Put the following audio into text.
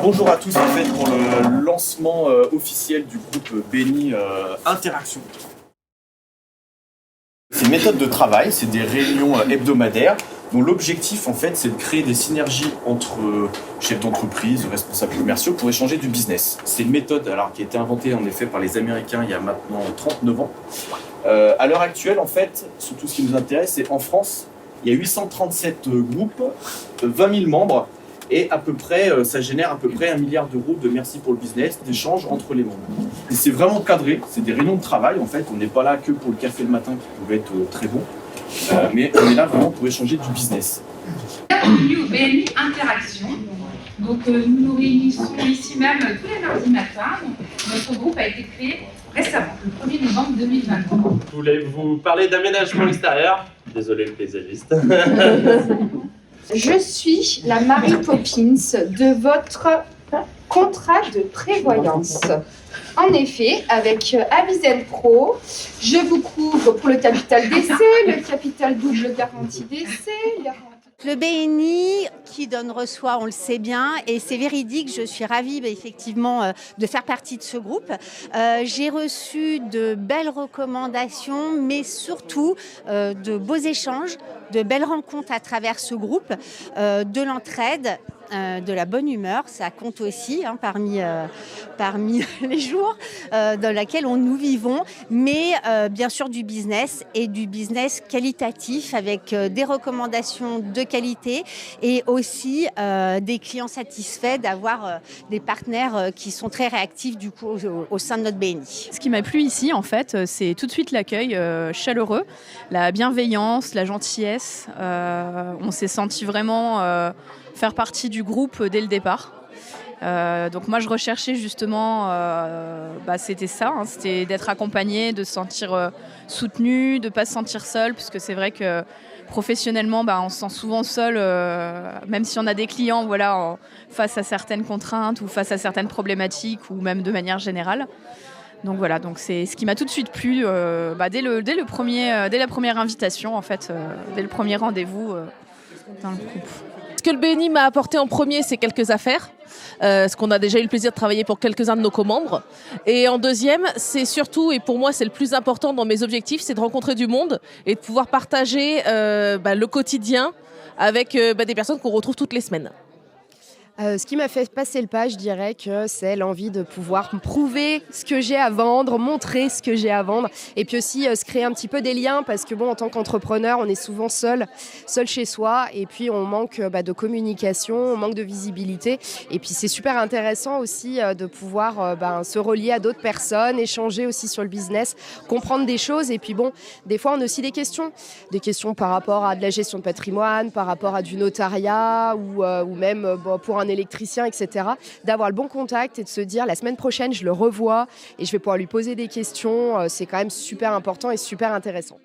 Bonjour à tous, en fait, pour le lancement officiel du groupe BNI Interaction. C'est une méthode de travail, c'est des réunions hebdomadaires dont l'objectif, en fait, c'est de créer des synergies entre chefs d'entreprise, responsables commerciaux pour échanger du business. C'est une méthode qui a été inventée en effet par les Américains il y a maintenant 39 ans. À l'heure actuelle, en fait, surtout ce qui nous intéresse, c'est en France, il y a 837 groupes, 20 000 membres. Et à peu près, ça génère à peu près 1 milliard d'euros de merci pour le business, d'échanges entre les membres. Et c'est vraiment cadré, c'est des réunions de travail en fait, on n'est pas là que pour le café le matin qui pouvait être très bon, mais on est là vraiment pour échanger du business. Bienvenue au BNI Interaction. Donc nous nous réunissons ici même tous les mardis matins. Notre groupe a été créé récemment, le 1er novembre 2023. Je voulais vous parler d'aménagement extérieur. Désolé le paysagiste. Je suis la Mary Poppins de votre contrat de prévoyance. En effet, avec Avisen Pro, je vous couvre pour le capital d'essai, le capital double garantie d'essai. Le BNI qui donne reçoit, on le sait bien, et c'est véridique. Je suis ravie effectivement de faire partie de ce groupe. J'ai reçu de belles recommandations, mais surtout de beaux échanges, de belles rencontres à travers ce groupe, de l'entraide. De la bonne humeur, ça compte aussi parmi les jours dans lesquels nous vivons, mais bien sûr du business et du business qualitatif avec des recommandations de qualité et aussi des clients satisfaits d'avoir des partenaires qui sont très réactifs du coup au sein de notre BNI. Ce qui m'a plu ici en fait, c'est tout de suite l'accueil chaleureux, la bienveillance, la gentillesse. On s'est senti vraiment faire partie du groupe dès le départ. Donc moi je recherchais justement, c'était ça, c'était d'être accompagné, de se sentir soutenu, de ne pas se sentir seul, puisque c'est vrai que professionnellement on se sent souvent seul, même si on a des clients face à certaines contraintes ou face à certaines problématiques ou même de manière générale. Donc voilà, donc c'est ce qui m'a tout de suite plu dès la première invitation en fait, dès le premier rendez-vous dans le groupe. Ce que le BNI m'a apporté en premier, c'est quelques affaires, parce qu'on a déjà eu le plaisir de travailler pour quelques-uns de nos co-membres. Et en deuxième, c'est surtout, et pour moi c'est le plus important dans mes objectifs, c'est de rencontrer du monde et de pouvoir partager le quotidien avec des personnes qu'on retrouve toutes les semaines. Ce qui m'a fait passer le pas, je dirais que c'est l'envie de pouvoir prouver ce que j'ai à vendre, montrer ce que j'ai à vendre et puis aussi se créer un petit peu des liens parce que en tant qu'entrepreneur, on est souvent seul chez soi et puis on manque de communication, on manque de visibilité et puis c'est super intéressant aussi de pouvoir se relier à d'autres personnes, échanger aussi sur le business, comprendre des choses et puis des fois on a aussi des questions par rapport à de la gestion de patrimoine, par rapport à du notariat ou même pour un électricien, etc., d'avoir le bon contact et de se dire la semaine prochaine, je le revois et je vais pouvoir lui poser des questions. C'est quand même super important et super intéressant.